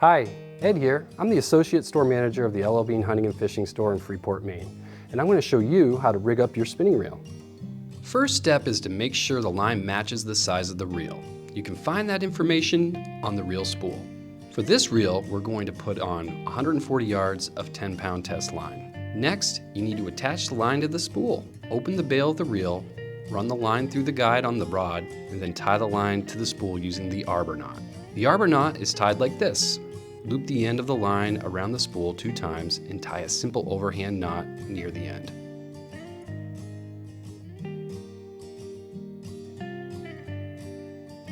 Hi, Ed here. I'm the Associate Store Manager of the L.L.Bean Hunting and Fishing Store in Freeport, Maine, and I'm going to show you how to rig up your spinning reel. First step is to make sure the line matches the size of the reel. You can find that information on the reel spool. For this reel, we're going to put on 140 yards of 10-pound test line. Next, you need to attach the line to the spool. Open the bail of the reel, run the line through the guide on the rod, and then tie the line to the spool using the arbor knot. The arbor knot is tied like this. Loop the end of the line around the spool 2 times and tie a simple overhand knot near the end.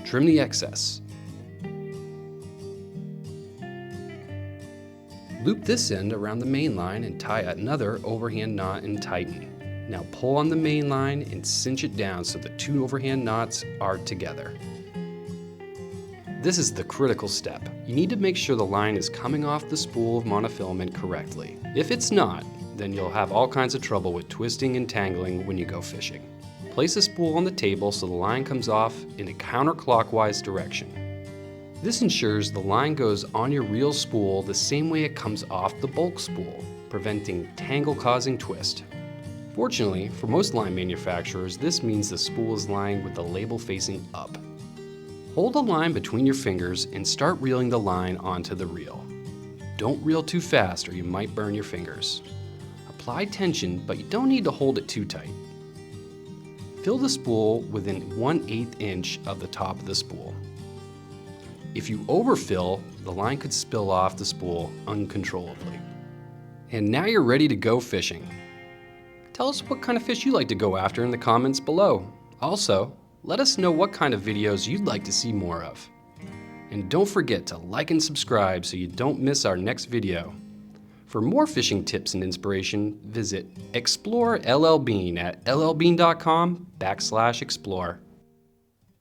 Trim the excess. Loop this end around the main line and tie another overhand knot and tighten. Now pull on the main line and cinch it down so the 2 overhand knots are together. This is the critical step. You need to make sure the line is coming off the spool of monofilament correctly. If it's not, then you'll have all kinds of trouble with twisting and tangling when you go fishing. Place the spool on the table so the line comes off in a counterclockwise direction. This ensures the line goes on your reel spool the same way it comes off the bulk spool, preventing tangle-causing twist. Fortunately, for most line manufacturers, this means the spool is lying with the label facing up. Hold the line between your fingers and start reeling the line onto the reel. Don't reel too fast or you might burn your fingers. Apply tension, but you don't need to hold it too tight. Fill the spool within 1/8 inch of the top of the spool. If you overfill, the line could spill off the spool uncontrollably. And now you're ready to go fishing. Tell us what kind of fish you like to go after in the comments below. Also, let us know what kind of videos you'd like to see more of. And don't forget to like and subscribe so you don't miss our next video. For more fishing tips and inspiration, visit Explore L.L.Bean at llbean.com/explore.